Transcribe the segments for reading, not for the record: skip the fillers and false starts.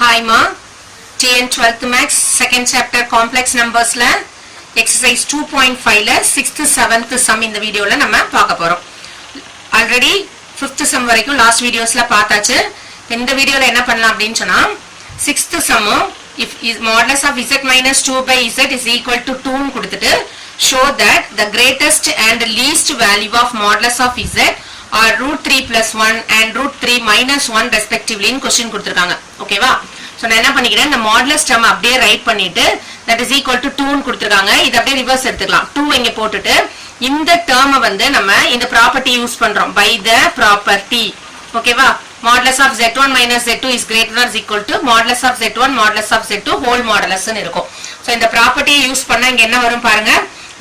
Hi ma, TN 12th Max second chapter complex numbers la exercise 2.5 la 6th 7th sum இந்த வீடியோல நம்ம பார்க்க போறோம். ஆல்ரெடி 5th sum வரைக்கும் லாஸ்ட் வீடியோஸ்ல பார்த்தாச்சு. இந்த வீடியோல என்ன பண்ணலாம் அப்படினு சொன்னா 6th sum if modulus of z minus 2 by z is equal to 2 னு கொடுத்துட்டு show that the greatest and least value of modulus of z are root 3 plus 1 and root 3 minus 1 respectively in question கொடுத்திருக்காங்க. ஓகேவா? So நான் என்ன பண்ணிக்கிறேன், இந்த modulus term அப்படியே right பண்ணிட்டு that is equal to 2 னு கொடுத்திருக்காங்க. இத அப்படியே ரிவர்ஸ் எடுத்துக்கலாம். 2 இங்க போட்டுட்டு இந்த டேர்மை வந்து நம்ம இந்த ப்ராப்பர்ட்டி யூஸ் பண்றோம். by the property. ஓகேவா? modulus of z1 minus z2 is greater than or equal to modulus of z1 modulus of z2 whole modulus னு இருக்கும். சோ இந்த ப்ராப்பர்ட்டியை யூஸ் பண்ணா இங்க என்ன வரும் பாருங்க,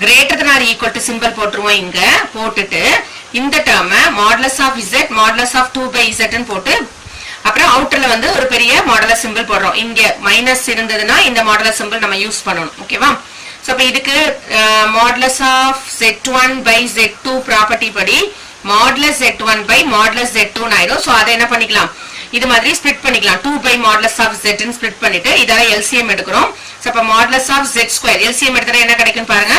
greater than or equal to symbol போட்டுருவோம். இங்க போட்டுட்டு இந்த டேர்மை modulus of z modulus of 2 by z ன்னு போட்டு அப்புறம் அவுட்டர்ல வந்து ஒரு பெரிய மாடுலஸ் சிம்பிள் போடுறோம். இங்க மைனஸ் இருந்ததுன்னா இந்த மாடுலஸ் சிம்பிள் நம்ம யூஸ் பண்ணணும். ஓகேவா? சோ அப்ப இதுக்கு modulus of z1 by z2 property படி modulus z1 by modulus z2 ஆயிடும். சோ அதை என்ன பண்ணிக்கலாம், இது மாதிரி ஸ்ப்ளிட் பண்ணிக்கலாம். 2 by மாடுலஸ் ஆஃப் z ன்னு ஸ்ப்ளிட் பண்ணிட்டு இதால எல்சிஎம் எடுக்கிறோம். சோ அப்ப modulus of z square LCM எடுத்தா என்ன கிடைக்கும் பாருங்க,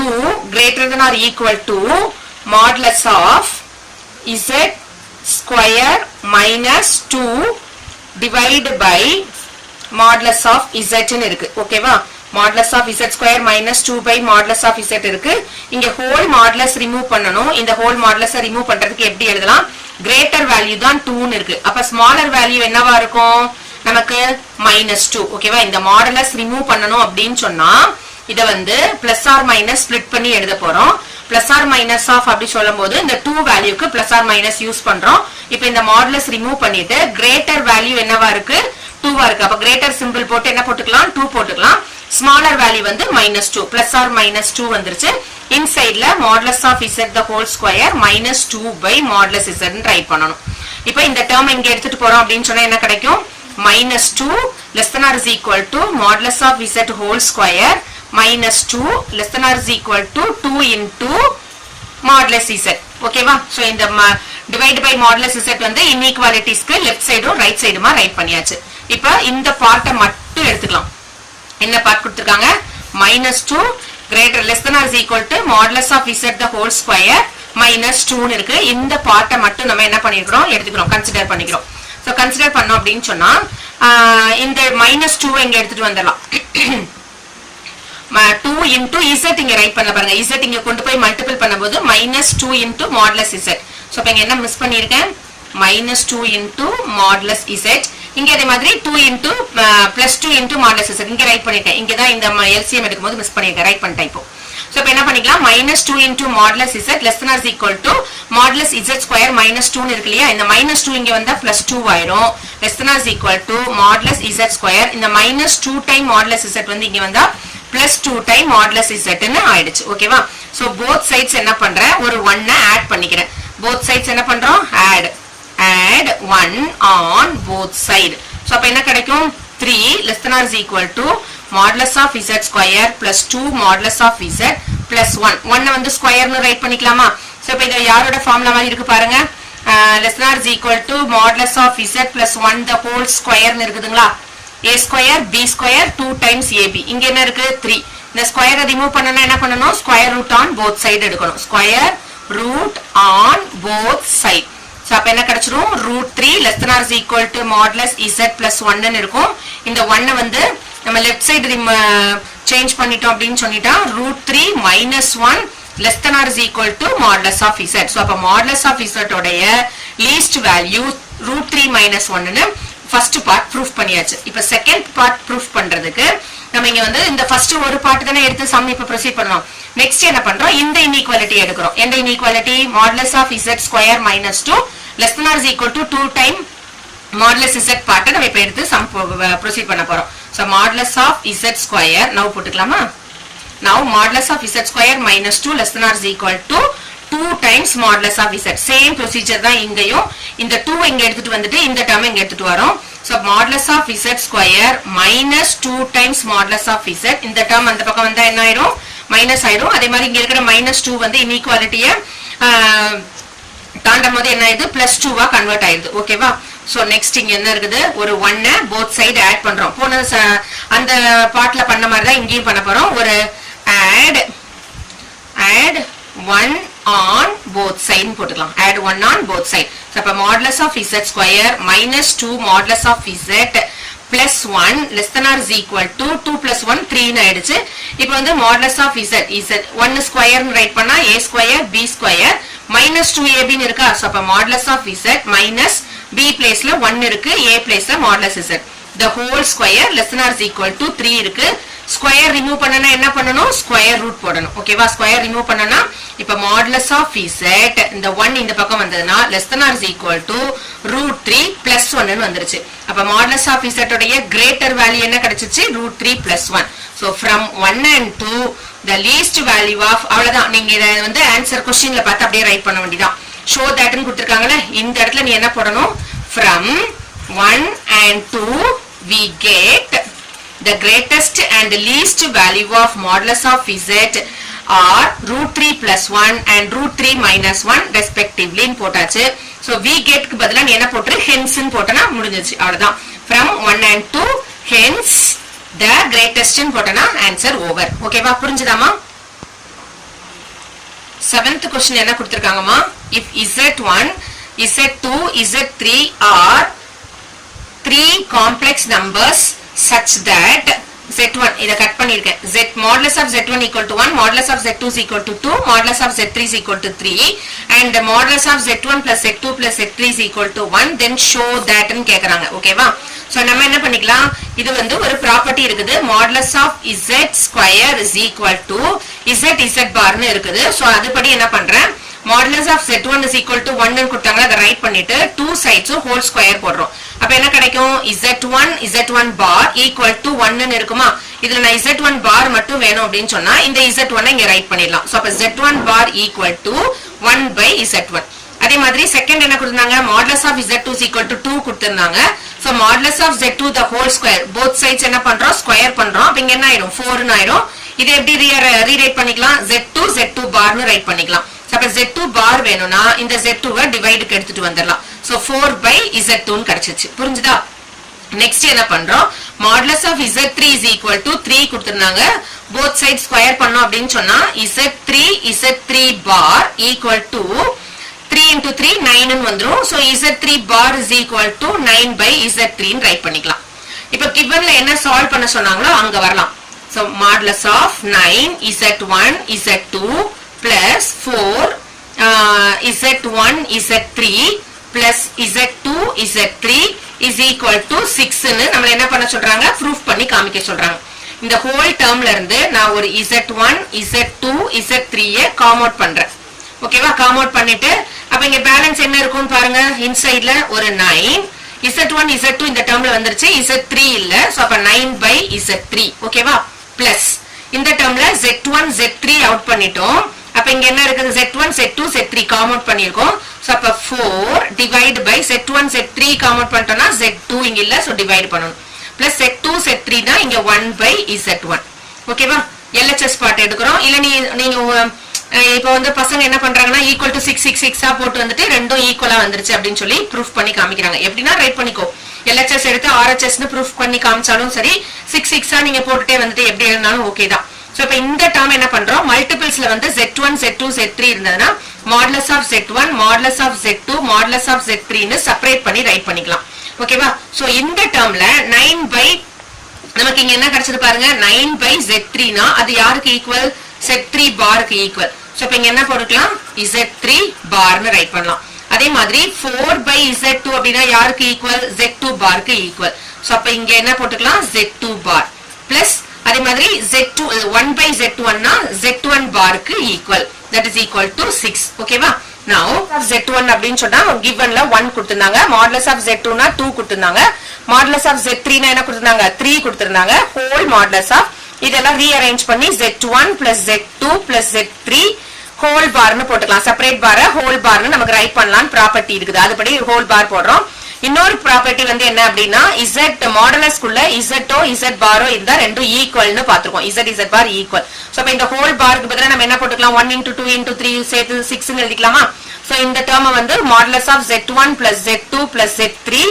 2 greater than or equal to modulus of z square minus 2 divided by modulus of z ன்னு இருக்கு. ஓகேவா? modulus of z square minus 2 by modulus of z இருக்கு. இங்க whole modulus remove பண்ணனும். இந்த whole modulus remove பண்றதுக்கு எப்படி எழுதலாம், greater value தான் 2 ன்னு இருக்கு. அப்ப smaller value என்னவா இருக்கும் நமக்கு -2. ஓகேவா? இந்த modulus remove பண்ணனும் அப்படினு சொன்னா இத வந்து plus or minus split பண்ணி எழுத போறோம். plus or minus of அப்படி சொல்லும்போது இந்த 2 வேல்யூக்கு plus or minus யூஸ் பண்றோம். இப்போ இந்த மாடுலஸ் ரிமூவ் பண்ணிட்டு greater வேல்யூ என்னவா இருக்கு, 2வா இருக்கு. அப்ப greater சிம்பிள் போட்டு என்ன போட்டுக்கலாம், 2 போட்டுக்கலாம். smaller வேல்யூ வந்து -2 plus or minus 2 வந்துருச்சு. இன்சைட்ல modulus of z the whole square minus 2 by modulus z ன்னு ரைட் பண்ணனும். இப்போ இந்த டேர்ம் இங்க எடுத்துட்டு போறோம் அப்படினு சொன்னா என்ன கிடைக்கும், -2 less than or is equal to modulus of z whole square minus 2 less than or is equal to 2 into modulus z. ஓகேவா? சோ இந்த divide by modulus z வந்து inequalitiesக்கு left சைடும் right சைடுமா ரைட் பண்ணியாச்சு. இப்போ இந்த பார்ட்ட மட்டும் எடுத்துக்கலாம். என்ன பார்ட் கொடுத்திருக்காங்க, -2 greater less than or is equal to modulus of z the whole square minus 2 ன்னு இருக்கு. இந்த பார்ட்ட மட்டும் நம்ம என்ன பண்ணிக்கிறோம், எடுத்துக்கிறோம், கன்சிடர் பண்ணிக்கிறோம். சோ கன்சிடர் பண்ணோம் அப்படினு சொன்னா இந்த -2 இங்க எடுத்துட்டு வந்துடலாம். 2 into z இங்க ரைட் பண்ண பாருங்க, z இங்க கொண்டு போய் மல்டிபிள் பண்ணும்போது -2 into modulus z. சோ அப்ப இங்க என்ன மிஸ் பண்ணிருக்கேன், -2 into modulus z. இங்க அதே மாதிரி 2 into +2 into modulus z இங்க ரைட் பண்ணிட்டேன். இங்க தான் இந்த LCM எடுக்கும்போது மிஸ் பண்ணிருக்கேன், ரைட் பண்ணிட்டேன். இப்போ சோ அப்ப என்ன பண்ணிக்கலாம், -2 into modulus z less than or is equal to modulus z square -2 ன்னு இருக்கு இல்லையா, இந்த -2 இங்க வந்தா +2 ஆயிடும். less than or is equal to modulus z square இந்த -2 டைம் modulus z வந்து இங்க வந்தா +2 டைம் modulus z ன்னு ஆயிடுச்சு. ஓகேவா? சோ both sides என்ன பண்றேன், ஒரு 1 ஆட் பண்ணிக்கிறேன். both sides என்ன பண்றோம், add 1 on both side. So அப்ப என்ன கிடைக்கும், 3 less than or is equal to modulus of z square plus 2 modulus of z plus 1. 1 வந்து ஸ்கொயர் னு ரைட் பண்ணிக்கலாமா? சோ இப்ப இது யாரோட ஃபார்முலா மாதிரி இருக்கு பாருங்க, less than or is equal to modulus of z plus 1 the whole square னு இருக்குதுங்களா, a square b square 2 times ab. இங்க என்ன இருக்கு, 3. இந்த ஸ்கொயரை ரிமூவ் பண்ணனும், என்ன பண்ணனும், square root on both side எடுக்கணும். Square root on both side. So அப்ப என்ன கிடைச்சிரும், √3 less than or is equal to modulus z plus 1 ன்னு இருக்கும். இந்த 1 வந்து நம்ம லெஃப்ட் சைடு சேஞ்ச் பண்ணிட்டோம் அப்படினு சொன்னிட்டா √3 minus 1 less than or is equal to modulus of z. So அப்ப modulus of z உடைய least value √3 minus 1 ன்னு ஃபர்ஸ்ட் பார்ட் ப்ரூஃப் பண்ணியாச்சு. இப்போ செகண்ட் பார்ட் ப்ரூஃப் பண்றதுக்கு நம்ம இங்க வந்து இந்த ஃபர்ஸ்ட் ஒரு பார்ட் தானே எடுத்து சம் இப்ப ப்ரோசீட் பண்ணலாம். நெக்ஸ்ட் என்ன பண்றோம், இந்த இன்இக்வாலிட்டி எடுக்கிறோம். எந்த inequality, modulus of z square minus 2 less than or is equal to 2 time modulus z பார்ட்ட நம்ம இப்ப எடுத்து சம் ப்ரோசீட் பண்ண போறோம். So modulus of z square now போட்டுக்கலாமா, now modulus of z square minus 2 less than or is equal to 2 times modulus of z. Same procedure தான் இங்கேயும். இந்த 2 இங்க எடுத்துட்டு வந்துட்டு இந்த டேர்ம் இங்க எடுத்துட்டு வரோம். So modulus of z square minus 2 times modulus of z. இந்த டேர்ம் அந்த பக்கம் வந்தா என்ன ஆயிடும், மைனஸ் ஆயிடும். அதே மாதிரி இங்க இருக்கிற -2 வந்து இன்இக்வாலிட்டியை தாண்டும் போது என்ன ஆயிடுது, +2வா கன்வெர்ட் ஆயிடுது. ஓகேவா? சோ நெக்ஸ்ட் இங்க என்ன இருக்குது ஒரு 1 both side ஆட் பண்றோம் போன அந்த பார்ட்ல பண்ண மாதிரி தான் இங்கேயும் பண்ண போறோம் ஒரு add 1 on both side போட்டுக்கலாம் add 1 on both side so அப்ப modulus of z square minus 2 modulus of z plus 1 less than or is equal to 2 plus 1 3 னு ஆயிடுச்சு இப்போ வந்து modulus of z 1 square னு ரைட் பண்ணா a square b square minus 2ab னு இருக்கா so அப்ப modulus of z minus b பிளேஸ்ல 1 இருக்கு a பிளேஸ்ல modulus z the whole square less than or is equal to 3 இருக்கு ஸ்கொயர் ரிமூவ் பண்ணனா என்ன பண்ணனும் ஸ்கொயர் ரூட் போடணும் ஓகேவா ஸ்கொயர் ரிமூவ் பண்ணனா இப்ப மாடுலஸ் ஆஃப் z இந்த 1 இந்த பக்கம் வந்ததுனா less than or is equal to √3 plus 1 ன்னு வந்துருச்சு அப்ப மாடுலஸ் ஆஃப் z உடைய கிரேட்டர் வேல்யூ என்ன கிடைச்சிச்சு √3 plus 1 so from 1 and 2 the least value of அவ்வளவுதான் நீங்க இத வந்து ஆன்சர் क्वेश्चनல பார்த்து அப்படியே ரைட் பண்ண வேண்டியதான் show that ன்னு கொடுத்திருக்காங்கல இந்த இடத்துல நீ என்ன போடணும் from 1 and 2 we get the greatest and least value of modulus of z are √3 plus 1 and √3 minus 1 respectively போட்டாச்சு so we get க்கு பதிலா நீ என்ன போட்ற hence ன்னு போட்டனா முடிஞ்சிருச்சு அவ்வளவுதான் from 1 and 2 hence the greatest ன்னு போட்டனா answer over ஓகேவா புரிஞ்சுதாமா 7th question என்ன கொடுத்திருக்காங்கமா if z1 z2 z3 are 3 complex numbers such that z1 இத கட் பண்ணிருக்கேன் z modulus of z1 equal to 1 modulus of z2 is equal to 2 modulus of z3 is equal to 3 and the modulus of z1 plus z2 plus z3 is equal to 1 then show that ன்னு கேக்குறாங்க ஓகேவா so நம்ம என்ன பண்ணிக்கலாம் இது வந்து ஒரு property இருக்குது modulus of z square is equal to z bar ன்னு இருக்குது சோ அதுபடி என்ன பண்றேன் modulus of z1 is equal to 1 ன்னு கொடுத்தாங்க அத ரைட் பண்ணிட்டு two sides whole square போடுறோம் அப்ப என்ன கிடைக்கும் z1 bar equal to 1 ன்னு இருக்குமா இதுல நான் z1 bar மட்டும் வேணும் அப்படினு சொன்னா இந்த z1 இங்க ரைட் பண்ணிடலாம் சோ அப்ப z1 bar equal to 1 by z1 அதே மாதிரி செகண்ட் என்ன கொடுத்தாங்க modulus of z2 is equal to 2 கொடுத்திருந்தாங்க so modulus of z2 the whole square both sides என்ன பண்றோம் ஸ்கொயர் பண்றோம் அப்ப இங்க என்ன ஆயிடும் 4 ன்னு ஆயிடும் இதை எப்படி ரீரைட் பண்ணிக்கலாம் z2 bar ன்னு ரைட் பண்ணிக்கலாம் அப்ப z2 bar வேணும்னா இந்த z2 டிவைடுக்கு எடுத்துட்டு வந்துடலாம் சோ 4 by z2 ன்னு கிடைச்சிச்சு புரிஞ்சுதா நெக்ஸ்ட் என்ன பண்றோம் modulus of z3 is equal to 3 கொடுத்திருந்தாங்க both sides ஸ்கொயர் பண்ணோம் அப்படினு சொன்னா z3 bar equal to 3 into 3 9 ன்னு வந்துரும் so z3 bar is equal to 9 by z3 ன்னு ரைட் பண்ணிக்கலாம் இப்போ givenல என்ன சால்வ் பண்ண சொன்னாங்களோ அங்க வரலாம் so modulus of 9 z1 z2 plus 4 z1 z3 plus z2 z3 is equal to 6 ன்னு நம்மள என்ன பண்ண சொல்றாங்க ப்ரூஃப் பண்ணி காமிக்க சொல்றாங்க இந்த ஹோல் டேர்ம்ல இருந்து நான் ஒரு z1 z2 z3 com out பண்றேன் ஓகேவா காம் அவுட் பண்ணிட்டு அப்ப இங்க பேலன்ஸ் என்ன இருக்கும்னு பாருங்க இன்சைட்ல ஒரு 9 z1 z2 இந்த டேர்ம்ல வந்துருச்சு z3 இல்ல சோ அப்ப 9 by z3 ஓகேவா பிளஸ் இந்த டேர்ம்ல z1 z3 அவுட் பண்ணிட்டோம் அப்ப இங்க என்ன இருக்குது z1 z2 z3 com out பண்ணிருக்கோம் சோ அப்ப 4 divide by z1 z3 com out பண்ணிட்டோம்னா z2 இங்க இல்ல சோ டிவைட் பண்ணனும் பிளஸ் z2 z3 தான் இங்க 1 by z1 ஓகேவா LHS பார்ட் எடுக்கறோம் இல்ல நீங்க இப்போ வந்து பசங்க என்ன பண்றாங்கன்னா ஈக்குவல் டு 6 6 6 போட்டு வந்துட்டு ரெண்டும் ஈக்குவலா வந்துருச்சு அப்படினு சொல்லி ப்ரூஃப் பண்ணி காமிக்கறாங்க எப்படினா ரைட் பண்ணிக்கோ LHS எடுத்து RHS னு ப்ரூஃப் பண்ணி காமிச்சாலும் சரி 6 6 நீங்க போட்டுட்டே வந்துட்டு எப்படி இருந்தாலும் ஓகே தான் சோ இப்போ இந்த டேர்ம் என்ன பண்றோம் மல்டிபிள்ஸ்ல வந்து z1 z2 z3 இருந்ததுனா modulus of z1 modulus of z2 modulus of z3 னு செப்பரேட் பண்ணி ரைட் பண்ணிக்கலாம் ஓகேவா சோ இந்த டேர்ம்ல 9 by நமக்கு இங்க என்ன கிடைச்சது பாருங்க 9 by z3 னா அது யாருக்கு ஈக்குவல் z3 barக்கு ஈக்குவல் சோ இப்போ இங்க என்ன போட்டுக்கலாம் z3 bar னு ரைட் பண்ணலாம் அதே மாதிரி 4 by z2 அப்படினா யாருக்கு ஈக்குவல் z2 barக்கு ஈக்குவல் சோ அப்ப இங்க என்ன போட்டுக்கலாம் z2 bar பிளஸ் அதே மாதிரி z2 1 by z1 னா z1 barக்கு equal that is equal to 6 ஓகேவா now z1 அப்படினு சொன்னா givenல 1 கொடுத்திருந்தாங்க modulus of z2 னா 2 கொடுத்திருந்தாங்க modulus of z3 னா என்ன கொடுத்திருந்தாங்க 3 கொடுத்திருந்தாங்க whole modulus of இதெல்லாம் ரீஅரேஞ்ச் பண்ணி z1 plus z2 plus z3 whole bar னு போட்டுக்கலாம் செப்பரேட் பார whole bar னு நமக்கு ரைட் பண்ணலாம் ப்ராப்பர்ட்டி இருக்குது அதுபடி whole bar போடுறோம் இன்னொரு ப்ராப்பர்ட்டி வந்து என்ன அப்படின்னா z மாடுலஸ்க்குள்ள z ஓ z பாரோ இருந்தா ரெண்டும் ஈக்குவல்னு பாத்துருக்கோம். z bar equal. சோ அப்ப இந்த ஹோல் பாருக்கு பதிலா நம்ம என்ன போட்டுக்கலாம் 1 into 2 into 3 சேர்த்து 6 ன்னு எழுதிக்கலாமா? சோ இந்த டேர்ம் வந்து modulus of z1 plus z2 plus z3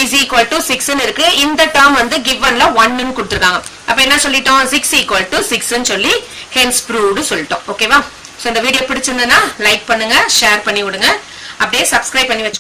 is equal to 6 ன்னு இருக்கு. இந்த டேர்ம் வந்து givenல 1 ன்னு கொடுத்திருக்காங்க. அப்ப என்ன சொல்லிட்டோம் 6 equal to 6 ன்னு சொல்லி hence proved சொல்லிட்டோம். ஓகேவா? சோ இந்த வீடியோ பிடிச்சிருந்தா லைக் பண்ணுங்க, ஷேர் பண்ணி விடுங்க, அப்படியே சப்ஸ்கிரைப் பண்ணி வச்சு